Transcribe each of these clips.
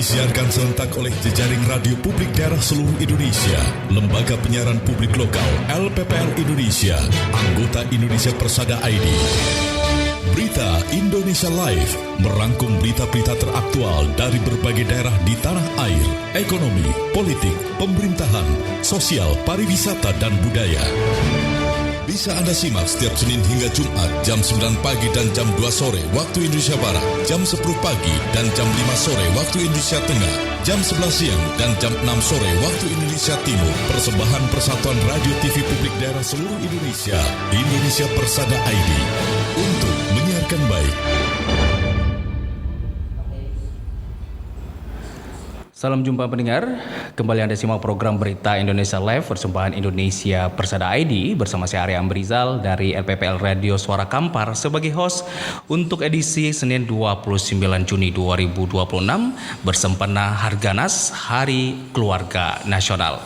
Disiarkan serentak oleh jejaring radio publik daerah seluruh Indonesia, Lembaga Penyiaran Publik Lokal LPPL Indonesia, anggota Indonesia Persada ID. Berita Indonesia Live merangkum berita-berita teraktual dari berbagai daerah di tanah air, ekonomi, politik, pemerintahan, sosial, pariwisata, dan budaya. Bisa Anda simak setiap Senin hingga Jumat jam 9 pagi dan jam 2 sore waktu Indonesia Barat, jam 10 pagi dan jam 5 sore waktu Indonesia Tengah, jam 11 siang dan jam 6 sore waktu Indonesia Timur. Persembahan Persatuan Radio TV Publik Daerah seluruh Indonesia, Indonesia Persada ID, untuk menyiarkan baik. Salam jumpa pendengar, kembali Anda simak program Berita Indonesia Live persembahan Indonesia Persada ID bersama saya Arya Amrizal dari LPPL Radio Suara Kampar sebagai host untuk edisi Senin 29 Juni 2026 bersempena Harganas Hari Keluarga Nasional.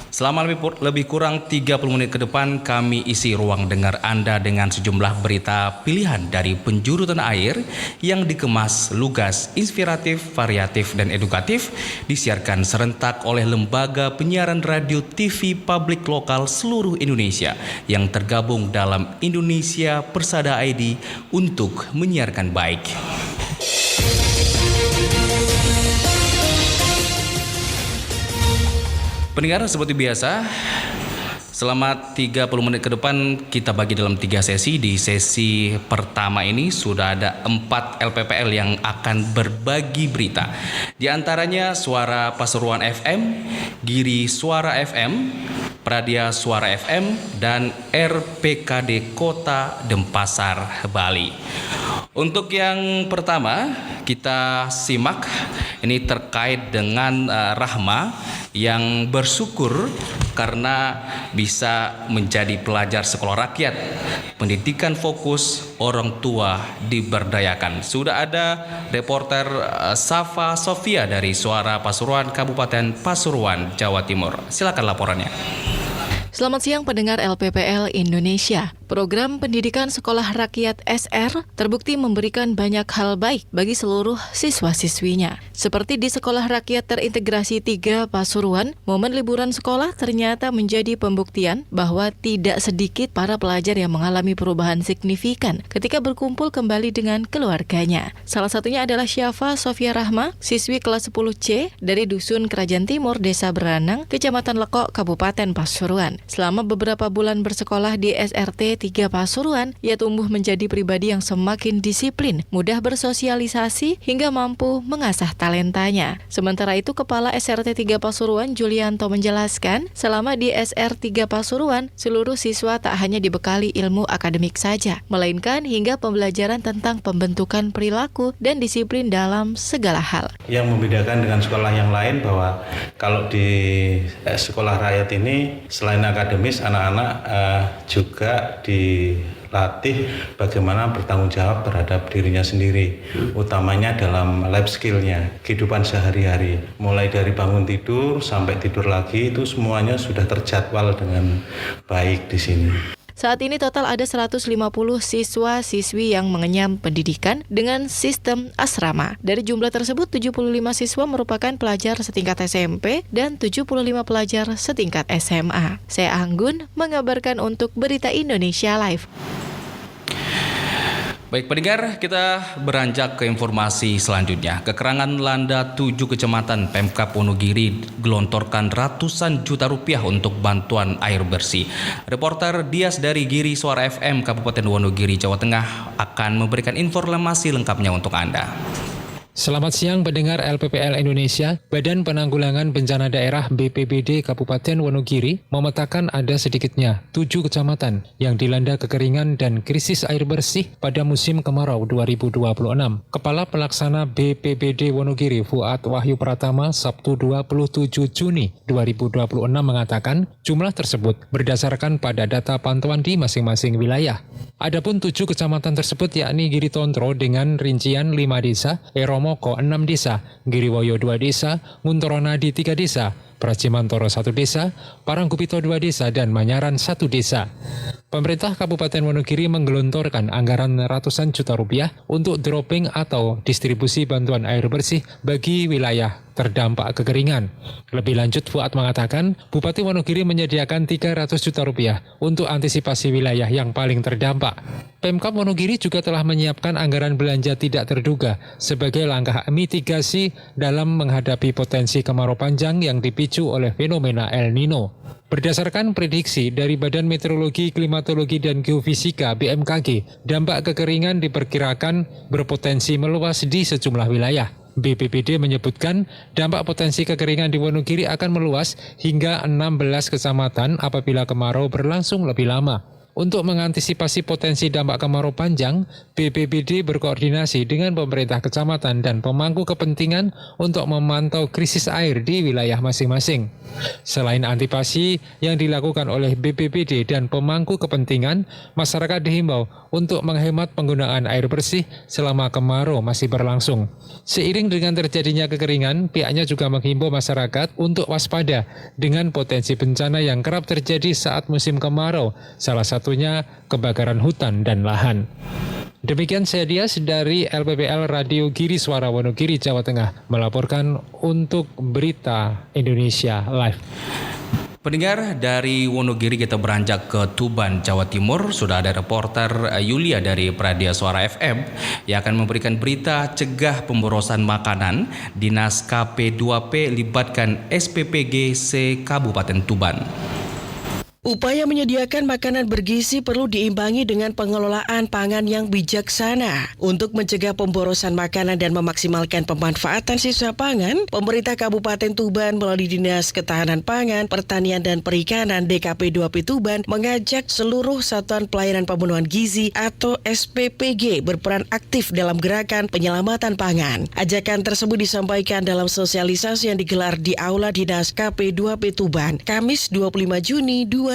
Selama lebih kurang 30 menit ke depan kami isi ruang dengar Anda dengan sejumlah berita pilihan dari penjuru tanah air yang dikemas lugas, inspiratif, variatif, dan edukatif, disiarkan serentak oleh Lembaga Penyiaran Radio TV Publik Lokal seluruh Indonesia yang tergabung dalam Indonesia Persada ID untuk menyiarkan baik. Pendengar, seperti biasa, selama 30 menit ke depan kita bagi dalam 3 sesi. Di sesi pertama ini sudah ada 4 LPPL yang akan berbagi berita. Di antaranya Suara Pasuruan FM, Giri Suara FM, Pradia Suara FM, dan RPKD Kota Denpasar, Bali. Untuk yang pertama kita simak, ini terkait dengan Rahma yang bersyukur karena bisa menjadi pelajar sekolah rakyat. Pendidikan fokus, orang tua diberdayakan. Sudah ada reporter Safa Sofia dari Suara Pasuruan, Kabupaten Pasuruan, Jawa Timur. Silakan laporannya. Selamat siang pendengar LPPL Indonesia. Program Pendidikan Sekolah Rakyat SR terbukti memberikan banyak hal baik bagi seluruh siswa-siswinya. Seperti di Sekolah Rakyat Terintegrasi 3 Pasuruan, momen liburan sekolah ternyata menjadi pembuktian bahwa tidak sedikit para pelajar yang mengalami perubahan signifikan ketika berkumpul kembali dengan keluarganya. Salah satunya adalah Syafa Sofia Rahma, siswi kelas 10C dari Dusun Kerajaan Timur, Desa Beranang, Kecamatan Lekok, Kabupaten Pasuruan. Selama beberapa bulan bersekolah di SRT 3 Pasuruan, ia tumbuh menjadi pribadi yang semakin disiplin, mudah bersosialisasi, hingga mampu mengasah talentanya. Sementara itu, Kepala SRT 3 Pasuruan, Julianto, menjelaskan, selama di SR 3 Pasuruan, seluruh siswa tak hanya dibekali ilmu akademik saja, melainkan hingga pembelajaran tentang pembentukan perilaku dan disiplin dalam segala hal. Yang membedakan dengan sekolah yang lain bahwa kalau di sekolah rakyat ini, selain akademis, anak-anak juga dilatih bagaimana bertanggung jawab terhadap dirinya sendiri, utamanya dalam life skill-nya, kehidupan sehari-hari. Mulai dari bangun tidur sampai tidur lagi, itu semuanya sudah terjadwal dengan baik di sini. Saat ini total ada 150 siswa-siswi yang mengenyam pendidikan dengan sistem asrama. Dari jumlah tersebut, 75 siswa merupakan pelajar setingkat SMP dan 75 pelajar setingkat SMA. Saya Anggun mengabarkan untuk Berita Indonesia Live. Baik pendengar, kita beranjak ke informasi selanjutnya. Kekerangan melanda 7 kecamatan. Pemkab Wonogiri gelontorkan ratusan juta rupiah untuk bantuan air bersih. Reporter Dias dari Giri Suara FM Kabupaten Wonogiri, Jawa Tengah akan memberikan informasi lengkapnya untuk Anda. Selamat siang pendengar LPPL Indonesia. Badan Penanggulangan Bencana Daerah BPBD Kabupaten Wonogiri memetakan ada sedikitnya 7 kecamatan yang dilanda kekeringan dan krisis air bersih pada musim kemarau 2026. Kepala Pelaksana BPBD Wonogiri Fuad Wahyu Pratama Sabtu 27 Juni 2026 mengatakan jumlah tersebut berdasarkan pada data pantauan di masing-masing wilayah. Adapun 7 kecamatan tersebut yakni Giri Tontro dengan rincian 5 desa, Erom Tomoko 6 desa, Giriwoyo 2 desa, Nguntoronadi 3 desa, Pracimantoro 1 desa, Parangkupito 2 desa, dan Manyaran 1 desa. Pemerintah Kabupaten Wonogiri menggelontorkan anggaran ratusan juta rupiah untuk dropping atau distribusi bantuan air bersih bagi wilayah terdampak kekeringan. Lebih lanjut, Fuad mengatakan Bupati Wonogiri menyediakan 300 juta rupiah untuk antisipasi wilayah yang paling terdampak. Pemkab Wonogiri juga telah menyiapkan anggaran belanja tidak terduga sebagai langkah mitigasi dalam menghadapi potensi kemarau panjang yang dipicu oleh fenomena El Nino. Berdasarkan prediksi dari Badan Meteorologi, Klimatologi, dan Geofisika (BMKG), dampak kekeringan diperkirakan berpotensi meluas di sejumlah wilayah. BPBD menyebutkan dampak potensi kekeringan di Wonogiri akan meluas hingga 16 kecamatan apabila kemarau berlangsung lebih lama. Untuk mengantisipasi potensi dampak kemarau panjang, BPBD berkoordinasi dengan pemerintah kecamatan dan pemangku kepentingan untuk memantau krisis air di wilayah masing-masing. Selain antisipasi yang dilakukan oleh BPBD dan pemangku kepentingan, masyarakat dihimbau untuk menghemat penggunaan air bersih selama kemarau masih berlangsung. Seiring dengan terjadinya kekeringan, pihaknya juga menghimbau masyarakat untuk waspada dengan potensi bencana yang kerap terjadi saat musim kemarau, salah satunya kebakaran hutan dan lahan. Demikian saya Dias dari LPPL Radio Giri Suara Wonogiri, Jawa Tengah, melaporkan untuk Berita Indonesia Live. Pendengar, dari Wonogiri kita beranjak ke Tuban, Jawa Timur. Sudah ada reporter Yulia dari Pradia Suara FM yang akan memberikan berita cegah pemborosan makanan. Dinas KP2P libatkan SPPG se-Kabupaten Tuban. Upaya menyediakan makanan bergizi perlu diimbangi dengan pengelolaan pangan yang bijaksana. Untuk mencegah pemborosan makanan dan memaksimalkan pemanfaatan sisa pangan, pemerintah Kabupaten Tuban melalui Dinas Ketahanan Pangan, Pertanian dan Perikanan DKP2P Tuban mengajak seluruh Satuan Pelayanan Pemenuhan Gizi atau SPPG berperan aktif dalam gerakan penyelamatan pangan. Ajakan tersebut disampaikan dalam sosialisasi yang digelar di Aula Dinas KP2P Tuban, Kamis 25 Juni 2026.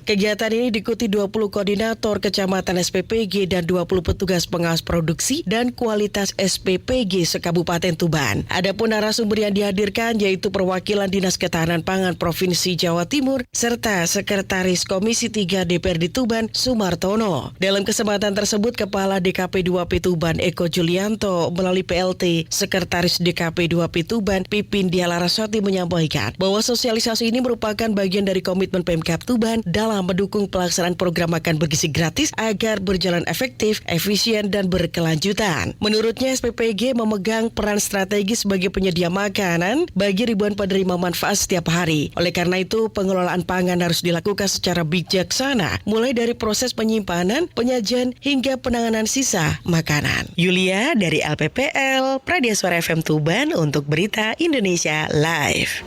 Kegiatan ini diikuti 20 koordinator kecamatan SPPG dan 20 petugas pengawas produksi dan kualitas SPPG se-Kabupaten Tuban. Adapun narasumber yang dihadirkan yaitu perwakilan Dinas Ketahanan Pangan Provinsi Jawa Timur serta Sekretaris Komisi 3 DPRD Tuban Sumartono. Dalam kesempatan tersebut, Kepala DKP2P Tuban Eko Julianto melalui PLT Sekretaris DKP2P Tuban Pipin Dialaraswati menyampaikan bahwa sosialisasi ini merupakan bagian dari komitmen Pemkab Tuban dalam mendukung pelaksanaan program makan bergizi gratis agar berjalan efektif, efisien, dan berkelanjutan. Menurutnya, SPPG memegang peran strategis sebagai penyedia makanan bagi ribuan penerima manfaat setiap hari. Oleh karena itu, pengelolaan pangan harus dilakukan secara bijaksana, mulai dari proses penyimpanan, penyajian, hingga penanganan sisa makanan. Yulia dari LPPL, Pradia Suara FM Tuban untuk Berita Indonesia Live.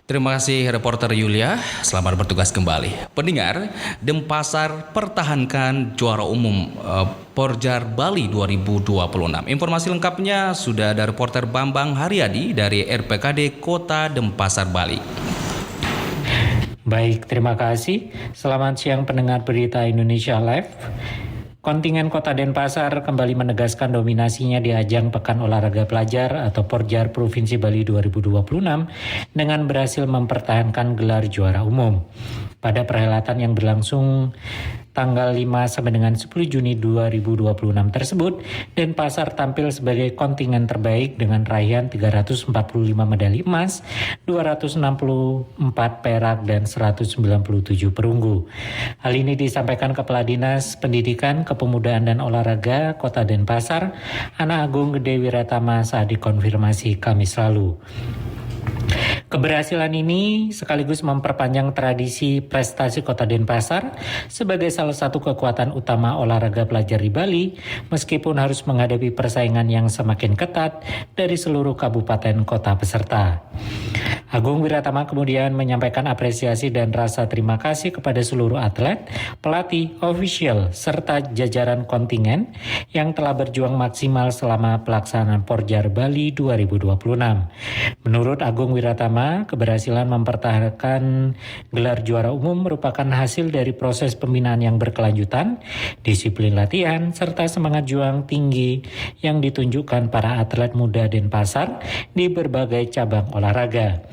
Terima kasih reporter Yulia, selamat bertugas kembali. Pendengar, Denpasar pertahankan juara umum Porjar Bali 2026. Informasi lengkapnya sudah ada reporter Bambang Haryadi dari RPKD Kota Denpasar, Bali. Baik, terima kasih. Selamat siang pendengar Berita Indonesia Live. Kontingen Kota Denpasar kembali menegaskan dominasinya di ajang Pekan Olahraga Pelajar atau Porjar Provinsi Bali 2026 dengan berhasil mempertahankan gelar juara umum. Pada perhelatan yang berlangsung tanggal 5 sampai dengan 10 Juni 2026 tersebut, Denpasar tampil sebagai kontingen terbaik dengan raihan 345 medali emas, 264 perak, dan 197 perunggu. Hal ini disampaikan Kepala Dinas Pendidikan, Kepemudaan dan Olahraga Kota Denpasar, Ana Agung Gede Wiratama saat dikonfirmasi Kamis lalu. Keberhasilan ini sekaligus memperpanjang tradisi prestasi Kota Denpasar sebagai salah satu kekuatan utama olahraga pelajar di Bali, meskipun harus menghadapi persaingan yang semakin ketat dari seluruh kabupaten kota peserta. Agung Wiratama kemudian menyampaikan apresiasi dan rasa terima kasih kepada seluruh atlet, pelatih, ofisial, serta jajaran kontingen yang telah berjuang maksimal selama pelaksanaan Porjar Bali 2026. Menurut Agung Wiratama, Pertama, keberhasilan mempertahankan gelar juara umum merupakan hasil dari proses pembinaan yang berkelanjutan, disiplin latihan, serta semangat juang tinggi yang ditunjukkan para atlet muda Denpasar di berbagai cabang olahraga.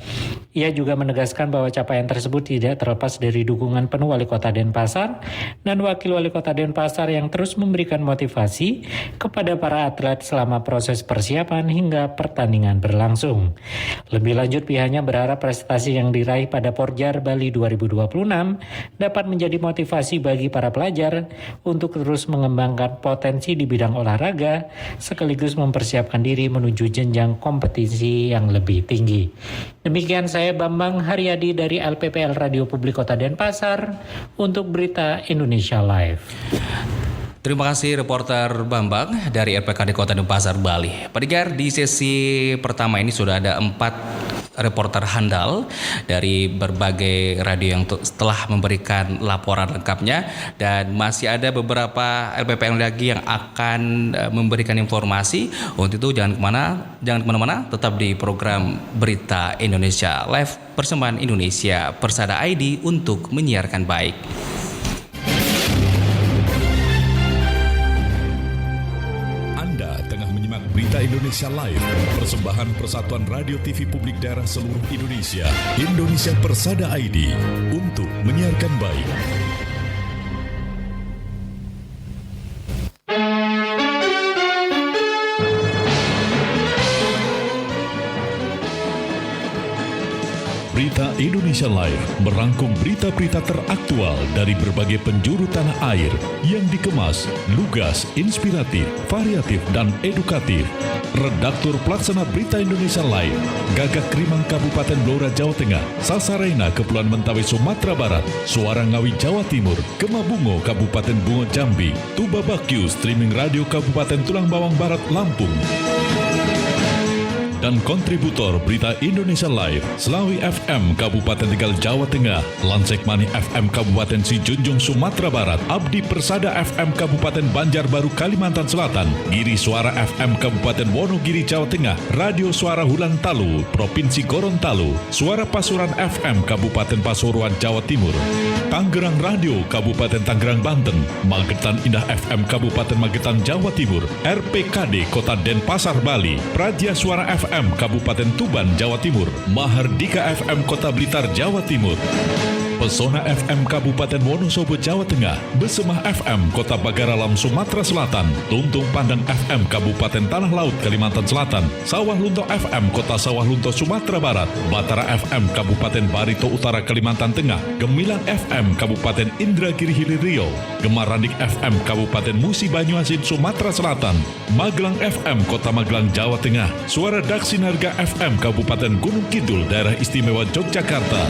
Ia juga menegaskan bahwa capaian tersebut tidak terlepas dari dukungan penuh Wali Kota Denpasar dan Wakil Wali Kota Denpasar yang terus memberikan motivasi kepada para atlet selama proses persiapan hingga pertandingan berlangsung. Lebih lanjut, pihaknya berharap prestasi yang diraih pada Porjar Bali 2026 dapat menjadi motivasi bagi para pelajar untuk terus mengembangkan potensi di bidang olahraga sekaligus mempersiapkan diri menuju jenjang kompetisi yang lebih tinggi. Demikian saya Bambang Haryadi dari LPPL Radio Publik Kota Denpasar untuk Berita Indonesia Live. Terima kasih reporter Bambang dari RPKD Kota Denpasar, Bali. Pendengar, di sesi pertama ini sudah ada 4 reporter handal dari berbagai radio yang telah memberikan laporan lengkapnya, dan masih ada beberapa LPPL lagi yang akan memberikan informasi. Untuk itu jangan kemana-mana, tetap di program Berita Indonesia Live persembahan Indonesia Persada ID untuk menyiarkan baik. Berita Indonesia Live, persembahan Persatuan Radio TV Publik Daerah seluruh Indonesia, Indonesia Persada ID, untuk menyiarkan baik. Berita Indonesia Live merangkum berita-berita teraktual dari berbagai penjuru tanah air yang dikemas, lugas, inspiratif, variatif, dan edukatif. Redaktur Pelaksana Berita Indonesia Live, Gagak Krimang Kabupaten Blora Jawa Tengah, Sasarena Kepulauan Mentawai Sumatera Barat, Suara Ngawi Jawa Timur, Kemabungo Kabupaten Bungo Jambi, Tuba Bakyu Streaming Radio Kabupaten Tulang Bawang Barat Lampung. Dan kontributor Berita Indonesia Live, Selawi FM Kabupaten Tegal Jawa Tengah, Lansek Mani FM Kabupaten Sijunjung Sumatera Barat, Abdi Persada FM Kabupaten Banjarbaru Kalimantan Selatan, Giri Suara FM Kabupaten Wonogiri Jawa Tengah, Radio Suara Hulantalu Provinsi Gorontalo, Suara Pasuruan FM Kabupaten Pasuruan Jawa Timur, Tangerang Radio Kabupaten Tangerang Banten, Magetan Indah FM Kabupaten Magetan Jawa Timur, RPKD Kota Denpasar Bali, Praja Suara FM Kabupaten Tuban Jawa Timur, Mahardika FM Kota Blitar Jawa Timur, Pesona FM Kabupaten Wonosobo Jawa Tengah, Besemah FM Kota Bagaralam Sumatera Selatan, Tuntung Pandang FM Kabupaten Tanah Laut Kalimantan Selatan, Sawah Lunto FM Kota Sawah Lunto Sumatera Barat, Batara FM Kabupaten Barito Utara Kalimantan Tengah, Gemilang FM Kabupaten Indragiri Hilir Riau, Gemarandik FM Kabupaten Musi Banyuasin Sumatera Selatan, Magelang FM Kota Magelang Jawa Tengah, Suara Daksinarga FM Kabupaten Gunung Kidul Daerah Istimewa Yogyakarta,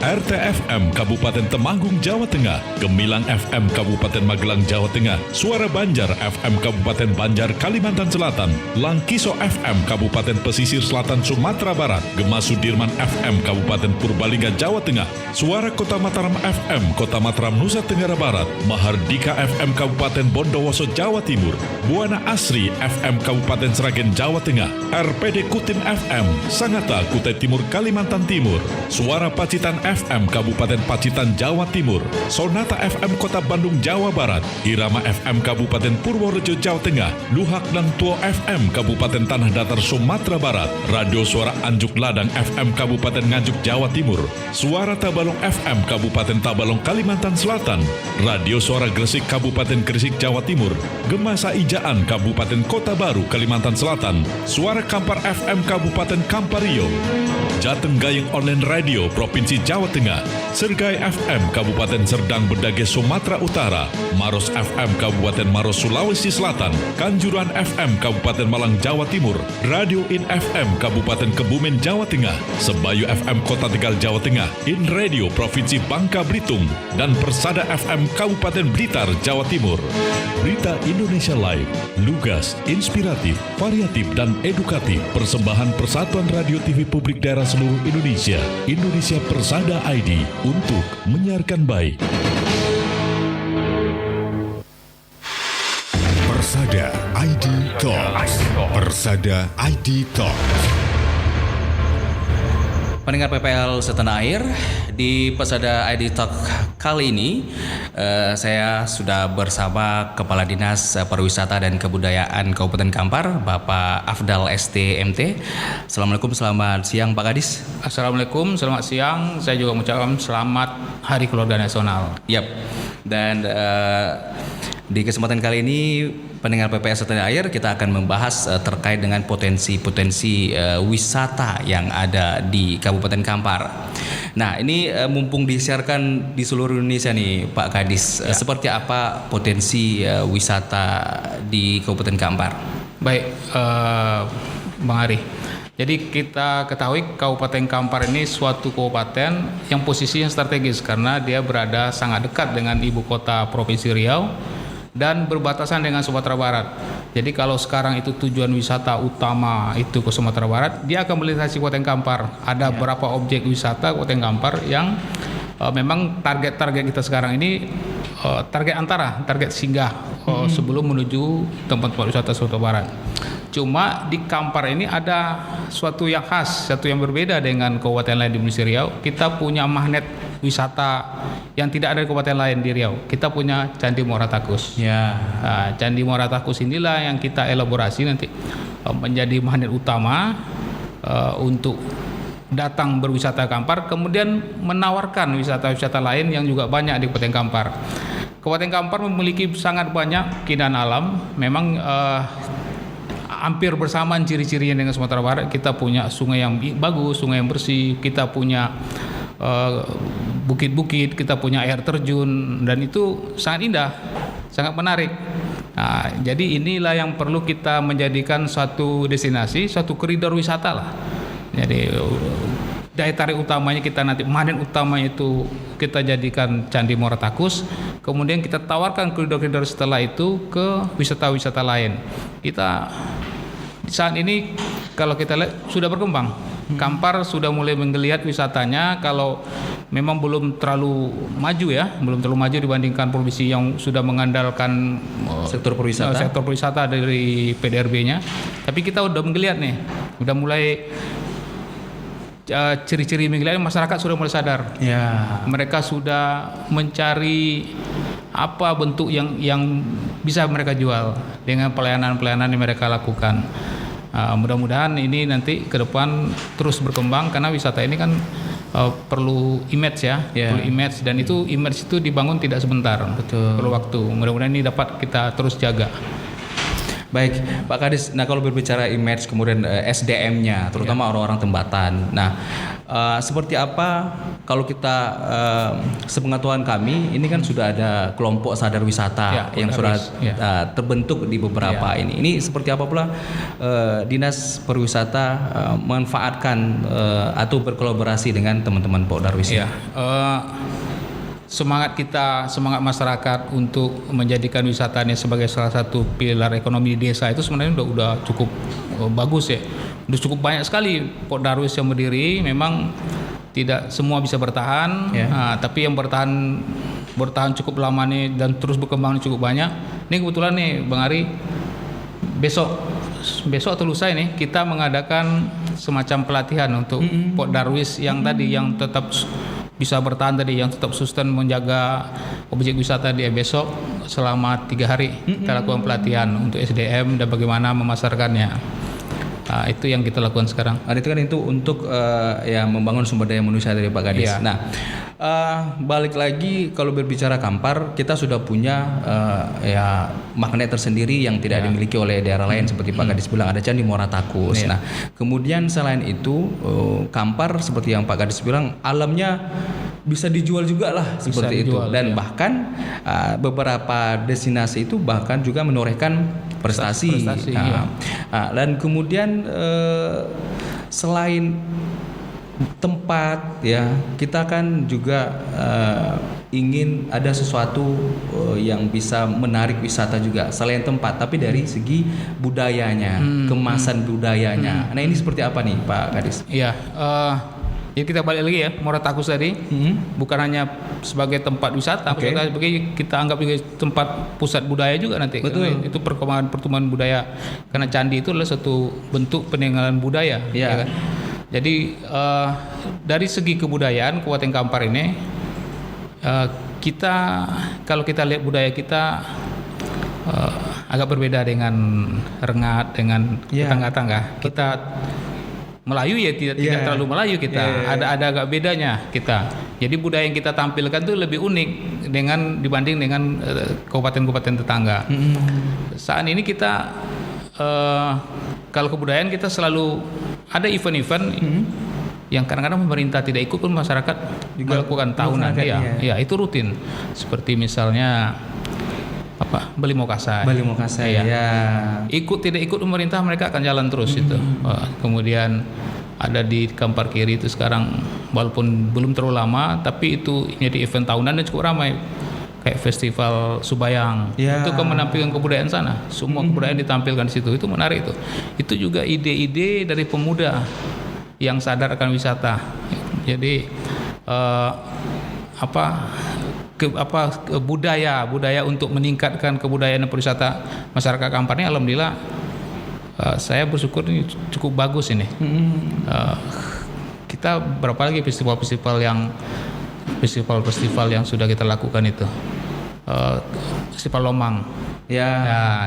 RTFM Kabupaten Temanggung Jawa Tengah, Gemilang FM Kabupaten Magelang Jawa Tengah, Suara Banjar FM Kabupaten Banjar Kalimantan Selatan, Langkiso FM Kabupaten Pesisir Selatan Sumatera Barat, Gema Sudirman FM Kabupaten Purbalingga Jawa Tengah, Suara Kota Mataram FM Kota Mataram Nusa Tenggara Barat, Mahardika FM Kabupaten Bondowoso Jawa Timur, Buana Asri FM Kabupaten Sragen Jawa Tengah, RPD Kutin FM Sangatta Kutai Timur Kalimantan Timur, Suara Pacitan FM Kabupaten Pacitan Jawa Timur, Sonata FM Kota Bandung Jawa Barat, Irama FM Kabupaten Purworejo Jawa Tengah, Luhak dan Tuo FM Kabupaten Tanah Datar Sumatera Barat, Radio Suara Anjuk Ladang FM Kabupaten Nganjuk Jawa Timur, Suara Tabalong FM Kabupaten Tabalong Kalimantan Selatan, Radio Suara Gresik Kabupaten Gresik Jawa Timur, Gema Saijaan Kabupaten Kota Baru Kalimantan Selatan, Suara Kampar FM Kabupaten Kampario, Jateng Gayeng Online Radio Provinsi Jawa Tengah, Sergai FM Kabupaten Serdang Bedage Sumatera Utara, Maros FM Kabupaten Maros Sulawesi Selatan, Kanjuruhan FM Kabupaten Malang Jawa Timur, Radio In FM Kabupaten Kebumen Jawa Tengah, Sebayu FM Kota Tegal Jawa Tengah, In Radio Provinsi Bangka Belitung, dan Persada FM Kabupaten Blitar Jawa Timur. Berita Indonesia Live, lugas, inspiratif, variatif, dan edukatif, persembahan Persatuan Radio TV Publik Daerah seluruh Indonesia, Indonesia Persada ID, untuk menyiarkan baik. Persada ID Talks. Persada ID Talks. pendengar PPL setanah air, di Pesada ID Talk kali ini saya sudah bersama Kepala Dinas Pariwisata dan Kebudayaan Kabupaten Kampar, Bapak Afdal ST.MT. Assalamualaikum, selamat siang Pak Kadis. Assalamualaikum, selamat siang. Saya juga mengucapkan selamat Hari Keluarga Nasional. Yap. Dan di kesempatan kali ini pendengar PPS Setanah Air, kita akan membahas terkait dengan potensi-potensi wisata yang ada di Kabupaten Kampar. Nah, ini mumpung disiarkan di seluruh Indonesia nih Pak Kadis, seperti apa potensi wisata di Kabupaten Kampar? Baik, Bang Ari. Jadi kita ketahui Kabupaten Kampar ini suatu kabupaten yang posisinya strategis karena dia berada sangat dekat dengan ibu kota Provinsi Riau dan berbatasan dengan Sumatera Barat. Jadi kalau sekarang itu tujuan wisata utama itu ke Sumatera Barat, dia akan melintasi Kabupaten Kampar. Ada beberapa objek wisata Kabupaten Kampar yang memang target kita sekarang ini target singgah sebelum menuju tempat-tempat wisata Sumatera Barat. Cuma di Kampar ini ada suatu yang khas, satu yang berbeda dengan kabupaten lain di Provinsi Riau. Kita punya magnet wisata yang tidak ada di kabupaten lain di Riau. Kita punya Candi Muara Takus. Ya. Nah, Candi Muara Takus inilah yang kita elaborasi nanti menjadi magnet utama untuk datang berwisata Kampar, kemudian menawarkan wisata-wisata lain yang juga banyak di Kabupaten Kampar. Kabupaten Kampar memiliki sangat banyak keindahan alam. Memang hampir bersamaan ciri-cirinya dengan Sumatera Barat. Kita punya sungai yang bagus, sungai yang bersih, kita punya bukit-bukit, kita punya air terjun, dan itu sangat indah, sangat menarik. Nah, jadi inilah yang perlu kita menjadikan suatu destinasi, suatu koridor wisata lah. Jadi daya tarik utamanya kita nanti, magnet utamanya itu kita jadikan Candi Muara Takus, kemudian kita tawarkan koridor-koridor setelah itu ke wisata-wisata lain. Kita saat ini kalau kita lihat sudah berkembang. Kampar sudah mulai menggeliat wisatanya, kalau memang belum terlalu maju dibandingkan provinsi yang sudah mengandalkan sektor pariwisata dari PDRB-nya. Tapi kita udah menggeliat nih, udah mulai ciri-ciri menggeliat, masyarakat sudah mulai sadar. Ya. Mereka sudah mencari apa bentuk yang bisa mereka jual dengan pelayanan-pelayanan yang mereka lakukan. Mudah-mudahan ini nanti ke depan terus berkembang karena wisata ini kan perlu image perlu image, dan itu image itu dibangun tidak sebentar. Betul. Perlu waktu. Mudah-mudahan ini dapat kita terus jaga. Baik, Pak Kadis. Nah, kalau berbicara image, kemudian SDM-nya, terutama orang-orang Tembatan. Nah, seperti apa kalau kita sepengetahuan kami, ini kan sudah ada kelompok sadar wisata yang sudah terbentuk di beberapa ini. Ini seperti apa pula Dinas Pariwisata memanfaatkan atau berkolaborasi dengan teman-teman Pokdarwis? Semangat masyarakat untuk menjadikan wisata ini sebagai salah satu pilar ekonomi di desa itu sebenarnya udah cukup bagus ya. Udah cukup banyak sekali Pokdarwis yang berdiri. Memang tidak semua bisa bertahan, tapi yang bertahan cukup lama nih dan terus berkembang cukup banyak. Ini kebetulan nih Bang Ari, besok atau lusa ini kita mengadakan semacam pelatihan untuk Pokdarwis yang tadi yang tetap bisa bertahan tadi, yang tetap sustain menjaga objek wisata dia. Besok selama 3 hari kita lakukan pelatihan untuk SDM dan bagaimana memasarkannya. Nah, itu yang kita lakukan sekarang. Itu untuk membangun sumber daya manusia dari Pak Kadis. Nah, balik lagi kalau berbicara Kampar, kita sudah punya magnet tersendiri yang tidak dimiliki oleh daerah lain seperti Pak Kadis bilang, ada Candi Muara Takus. Nah, kemudian selain itu Kampar seperti yang Pak Kadis bilang, alamnya bisa dijual juga lah seperti itu. Dan bahkan beberapa destinasi itu bahkan juga menorehkan prestasi. Dan kemudian selain tempat kita kan juga ingin ada sesuatu yang bisa menarik wisata juga selain tempat, tapi dari segi budayanya, kemasan budayanya. Nah, ini seperti apa nih Pak Kadis? Jadi kita balik lagi Muara Takus tadi bukan hanya sebagai tempat wisata, kita anggap juga tempat pusat budaya juga nanti. Betul. Itu perkembangan pertumbuhan budaya, karena candi itu adalah satu bentuk peninggalan budaya, kan? Jadi dari segi kebudayaan Kabupaten Kampar ini, kita kalau kita lihat budaya kita agak berbeda dengan Rengat, dengan tetangga-tetangga. Kita Melayu ya tidak terlalu Melayu kita. Ada agak bedanya kita. Jadi budaya yang kita tampilkan itu lebih unik dibanding dengan kabupaten-kabupaten tetangga. Saat ini kita kalau kebudayaan kita selalu ada event-event yang kadang-kadang pemerintah tidak ikut pun masyarakat juga melakukan tahunan. Iya, itu rutin. Seperti misalnya Beli Mokasai. Ikut tidak ikut pemerintah mereka akan jalan terus itu. Kemudian ada di Kampar Kiri itu sekarang walaupun belum terlalu lama tapi itu jadi event tahunan dan cukup ramai. Kayak festival Subayang, itu kan menampilkan kebudayaan sana. Semua kebudayaan ditampilkan di situ, itu menarik itu. Itu juga ide-ide dari pemuda yang sadar akan wisata. Jadi budaya untuk meningkatkan kebudayaan dan pariwisata masyarakat Kampar ini, alhamdulillah saya bersyukur ini cukup bagus ini. Kita berapa lagi festival-festival yang sudah kita lakukan itu. Festival Lomang.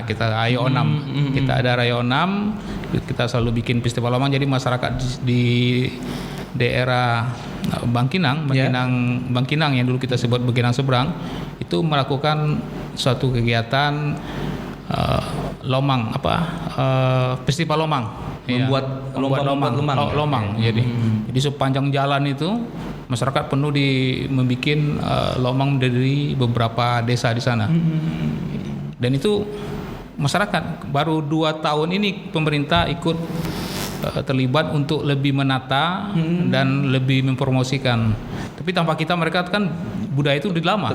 Kita Ayo Onam. Kita ada Rayo Onam, kita selalu bikin festival Lomang, jadi masyarakat di daerah Bangkinang yang dulu kita sebut Bangkinang Seberang itu melakukan suatu kegiatan Lomang festival Lomang. Membuat lomang. Jadi sepanjang jalan itu masyarakat penuh membuat lomang dari beberapa desa di sana. Dan itu masyarakat baru 2 tahun ini pemerintah ikut terlibat untuk lebih menata dan lebih mempromosikan. Tapi tanpa kita mereka kan budaya itu sudah lama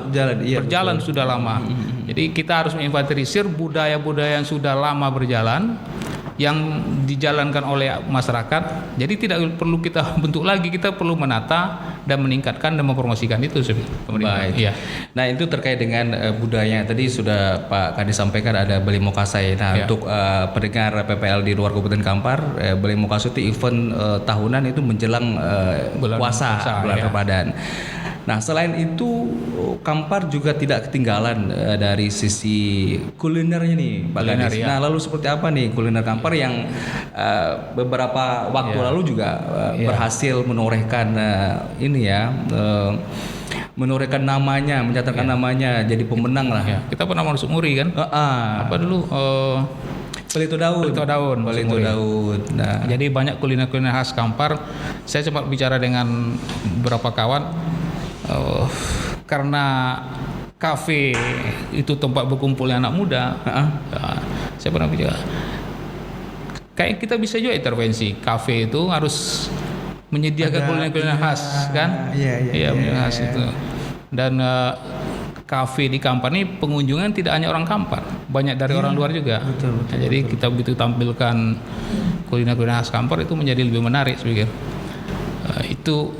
berjalan sudah lama. Jadi kita harus menginventarisir budaya-budaya yang sudah lama berjalan yang dijalankan oleh masyarakat. Jadi tidak perlu kita bentuk lagi, kita perlu menata dan meningkatkan dan mempromosikan itu pemerintah. Baik. Nah, itu terkait dengan budaya. Tadi sudah Pak Kadis sampaikan ada Beli Mokasai. Nah, untuk pendengar PPL di luar Kabupaten Kampar, Beli Mokasai itu event tahunan itu menjelang bulan Ramadan. Nah, selain itu Kampar juga tidak ketinggalan dari sisi kulinernya nih, Pak Kadis. Nah, lalu seperti apa nih kuliner Kampar yang beberapa waktu lalu juga berhasil menorehkan menorehkan namanya, mencatatkan namanya jadi pemenang lah. Kita pernah masuk Muri kan? Apa dulu? Pelito daun. Nah, jadi banyak kuliner-kuliner khas Kampar. Saya sempat bicara dengan beberapa kawan. Karena kafe itu tempat berkumpulnya anak muda, saya pernah bicara, kayak kita bisa juga intervensi. Kafe itu harus menyediakan kuliner-kuliner khas, kan? Iya, khas itu. Dan kafe di Kampar ini pengunjungnya tidak hanya orang Kampar, banyak dari orang luar juga. Betul. Jadi kita begitu tampilkan kuliner-kuliner khas Kampar itu menjadi lebih menarik, saya pikir. Itu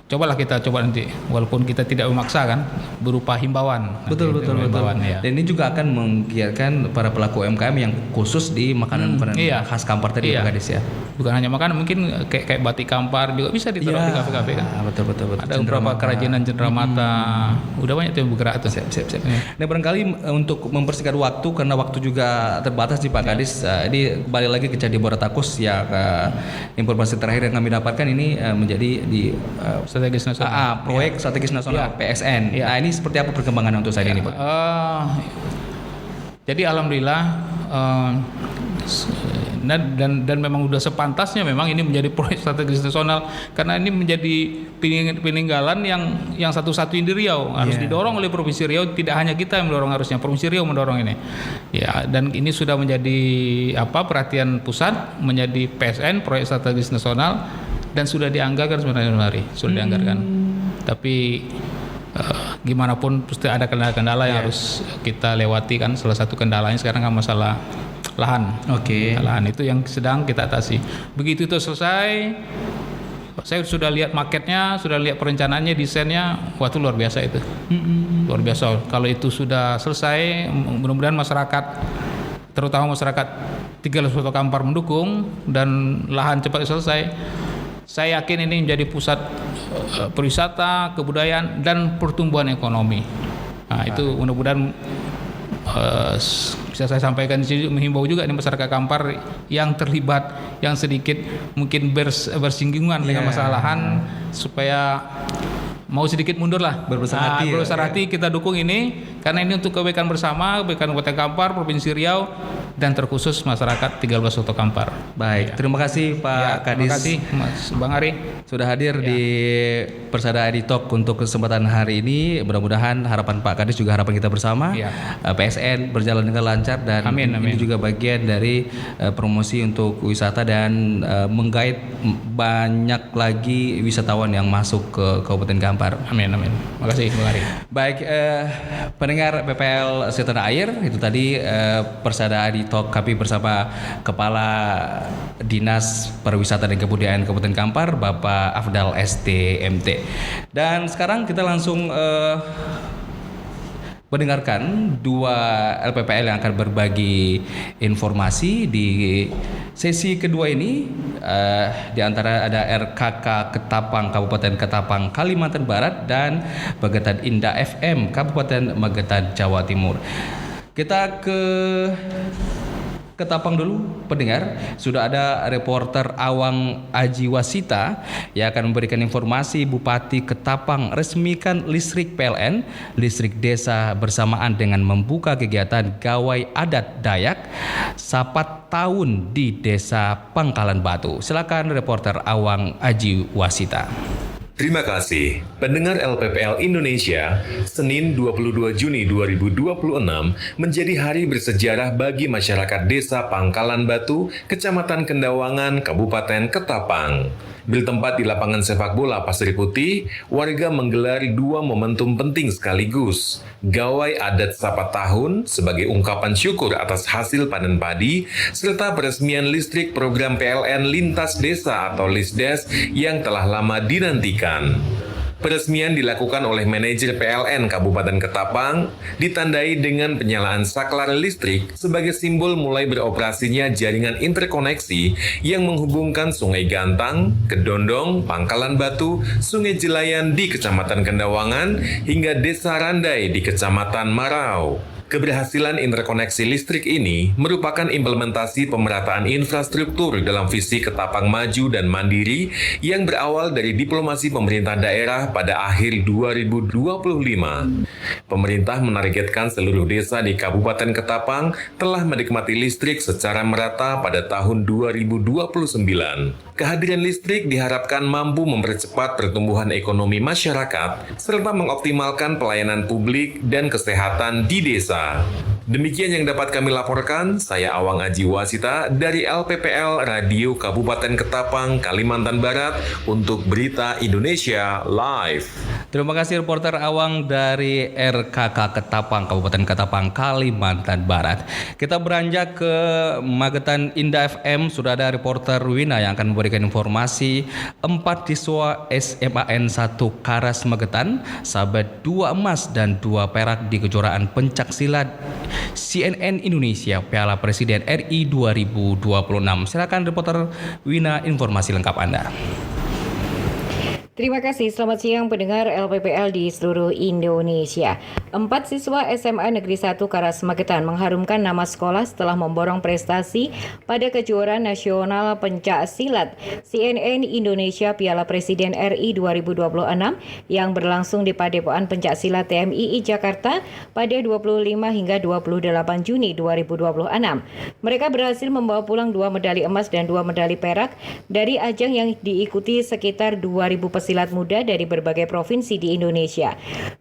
cobalah kita nanti, walaupun kita tidak memaksa kan, berupa himbauan. Betul. Dan ini juga akan menggiatkan para pelaku UMKM yang khusus di makanan khas Kampar tadi, Pak Kadis ya. Bukan hanya makanan, mungkin kayak batik Kampar juga bisa ditaruh di kafe-kafe kan. Betul. Ada beberapa kerajinan cenderamata. Udah banyak tuh yang bergerak tuh. Siap. Nah, barangkali untuk mempersingkat waktu karena waktu juga terbatas nih Pak Kadis. Ini kembali lagi ke Candi Boratakus ya. Informasi terakhir yang kami dapatkan ini menjadi di strategis nasional. Proyek strategis nasional PSN. Nah, ini seperti apa perkembangan untuk saat ini, Pak? Jadi alhamdulillah dan memang sudah sepantasnya memang ini menjadi proyek strategis nasional, karena ini menjadi peninggalan yang satu-satunya di Riau, harus didorong oleh Provinsi Riau. Tidak hanya kita yang mendorong, harusnya Provinsi Riau mendorong ini. Ya, dan ini sudah menjadi perhatian pusat, menjadi PSN, proyek strategis nasional, dan sudah dianggarkan sebenarnya sudah dianggarkan. Tapi gimana pun pasti ada kendala-kendala yang harus kita lewati kan. Salah satu kendalanya sekarang kan masalah lahan. Lahan itu yang sedang kita atasi. Begitu itu selesai, saya sudah lihat maketnya, sudah lihat perencanaannya, desainnya, itu luar biasa itu. Luar biasa. Kalau itu sudah selesai, mudah-mudahan masyarakat, terutama masyarakat 3 Kota Kampar mendukung dan lahan cepat selesai. saya yakin ini menjadi pusat perwisata, kebudayaan dan pertumbuhan ekonomi. Nah, itu mudah-mudahan bisa saya sampaikan di sini, menghimbau juga di masyarakat Kampar yang terlibat, yang sedikit mungkin bersinggungan dengan masalah lahan, supaya mau sedikit mundur lah, berbesar hati kita dukung ini, karena ini untuk kebaikan bersama, kebaikan Kabupaten Kampar, Provinsi Riau, dan terkhusus masyarakat 13 Soto Kampar. Baik, terima kasih Pak Kadis. Terima kasih Mas Bang Ari sudah hadir di Persada ID Talk untuk kesempatan hari ini. Mudah-mudahan harapan Pak Kadis juga harapan kita bersama. PSN berjalan dengan lancar dan amin. Ini juga bagian dari promosi untuk wisata dan menggait banyak lagi wisatawan yang masuk ke Kabupaten Kampar. Amin. Makasih Bang Ari. Baik, pendengar PPL Setanah Air, itu tadi Persada ID Talk kami bersama Kepala Dinas Pariwisata dan Kebudayaan Kabupaten Kampar, Bapak Afdal STMT. Dan sekarang kita langsung mendengarkan dua LPPL yang akan berbagi informasi di sesi kedua ini. Di antara ada RKK Ketapang Kabupaten Ketapang Kalimantan Barat dan Magetan Indah FM Kabupaten Magetan Jawa Timur. Kita ke Ketapang dulu, pendengar. Sudah ada reporter Awang Aji Wasita yang akan memberikan informasi Bupati Ketapang resmikan listrik PLN, listrik desa bersamaan dengan membuka kegiatan gawai adat Dayak Sapat Tahun di Desa Pangkalan Batu. Silakan reporter Awang Aji Wasita. Terima kasih. Pendengar LPPL Indonesia, Senin 22 Juni 2026 menjadi hari bersejarah bagi masyarakat Desa Pangkalan Batu, Kecamatan Kendawangan, Kabupaten Ketapang. Bertempat di lapangan sepak bola Pasir Putih, warga menggelar dua momentum penting sekaligus. Gawai adat Sapat Tahun sebagai ungkapan syukur atas hasil panen padi, serta peresmian listrik program PLN Lintas Desa atau Lisdes yang telah lama dinantikan. Peresmian dilakukan oleh manajer PLN Kabupaten Ketapang, ditandai dengan penyalaan saklar listrik sebagai simbol mulai beroperasinya jaringan interkoneksi yang menghubungkan Sungai Gantang, Kedondong, Pangkalan Batu, Sungai Jelayan di Kecamatan Kendawangan, hingga Desa Randai di Kecamatan Marau. Keberhasilan interkoneksi listrik ini merupakan implementasi pemerataan infrastruktur dalam visi Ketapang Maju dan Mandiri yang berawal dari diplomasi pemerintah daerah pada akhir 2025. Pemerintah menargetkan seluruh desa di Kabupaten Ketapang telah menikmati listrik secara merata pada tahun 2029. Kehadiran listrik diharapkan mampu mempercepat pertumbuhan ekonomi masyarakat serta mengoptimalkan pelayanan publik dan kesehatan di desa. Demikian yang dapat kami laporkan, saya Awang Aji Wasita dari LPPL Radio Kabupaten Ketapang, Kalimantan Barat untuk Berita Indonesia Live. Terima kasih reporter Awang dari RKK Ketapang, Kabupaten Ketapang, Kalimantan Barat. Kita beranjak ke Magetan Indah FM, sudah ada reporter Wina yang akan memberikan informasi 4 siswa SMAN 1 Karas Magetan, sahabat 2 emas dan 2 perak di kejuaraan pencak silat CNN Indonesia Piala Presiden RI 2026. Silakan reporter Wina, informasi lengkap Anda. Terima kasih, selamat siang pendengar LPPL di seluruh Indonesia. 4 siswa SMA Negeri 1 Karas Magetan mengharumkan nama sekolah setelah memborong prestasi pada kejuaraan nasional pencak silat CNN Indonesia Piala Presiden RI 2026 yang berlangsung di Padepokan Pencak Silat TMII Jakarta pada 25 hingga 28 Juni 2026. Mereka berhasil membawa pulang 2 medali emas dan 2 medali perak dari ajang yang diikuti sekitar 2.000 pesilat muda dari berbagai provinsi di Indonesia.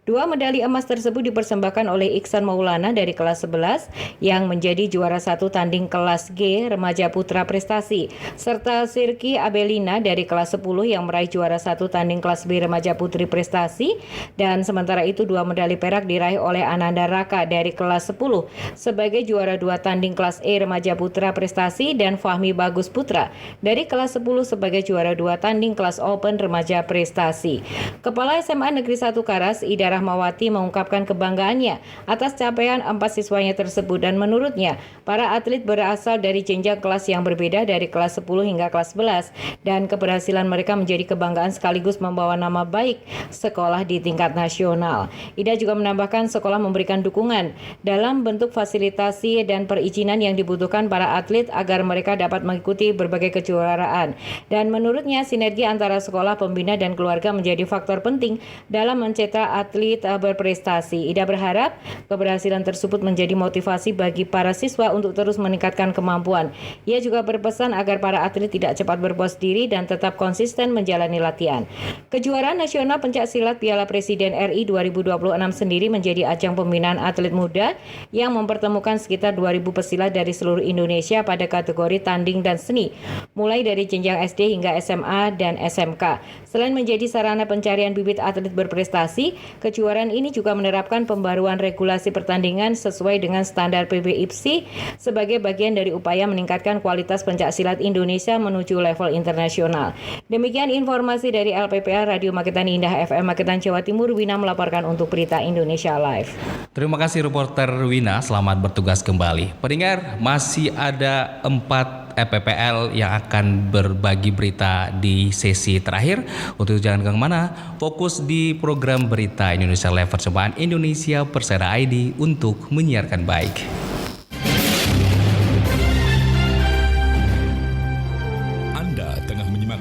2 medali emas tersebut dipersembahkan oleh Iksan Maulana dari kelas 11 yang menjadi juara 1 tanding kelas G Remaja Putra Prestasi, serta Sirki Abelina dari kelas 10 yang meraih juara 1 tanding kelas B Remaja Putri Prestasi, dan sementara itu 2 medali perak diraih oleh Ananda Raka dari kelas 10 sebagai juara 2 tanding kelas E Remaja Putra Prestasi, dan Fahmi Bagus Putra dari kelas 10 sebagai juara 2 tanding kelas Open Remaja Prestasi. berprestasi. Kepala SMA Negeri 1 Karas, Ida Rahmawati, mengungkapkan kebanggaannya atas capaian 4 siswanya tersebut dan menurutnya para atlet berasal dari jenjang kelas yang berbeda dari kelas 10 hingga kelas 11 dan keberhasilan mereka menjadi kebanggaan sekaligus membawa nama baik sekolah di tingkat nasional. Ida juga menambahkan sekolah memberikan dukungan dalam bentuk fasilitasi dan perizinan yang dibutuhkan para atlet agar mereka dapat mengikuti berbagai kejuaraan. Dan menurutnya sinergi antara sekolah, pembina, dan keluarga menjadi faktor penting dalam mencetak atlet berprestasi. Ida berharap keberhasilan tersebut menjadi motivasi bagi para siswa untuk terus meningkatkan kemampuan. Ia juga berpesan agar para atlet tidak cepat berpuas diri dan tetap konsisten menjalani latihan. Kejuaraan nasional pencaksilat Piala Presiden RI 2026 sendiri menjadi ajang pembinaan atlet muda yang mempertemukan sekitar 2.000 pesilat dari seluruh Indonesia pada kategori tanding dan seni, mulai dari jenjang SD hingga SMA dan SMK. Selain menjadi sarana pencarian bibit atlet berprestasi, kejuaraan ini juga menerapkan pembaruan regulasi pertandingan sesuai dengan standar PBIPSI sebagai bagian dari upaya meningkatkan kualitas pencaksilat Indonesia menuju level internasional. Demikian informasi dari LPPA Radio Magetan Indah FM Magetan Jawa Timur. Wina melaporkan untuk Berita Indonesia Live. Terima kasih reporter Wina, selamat bertugas kembali. Pendengar, masih ada 4 LPPL yang akan berbagi berita di sesi terakhir. Untuk jangan kemana, fokus di program Berita Indonesia Live persembahan Indonesia Persada ID untuk menyiarkan baik.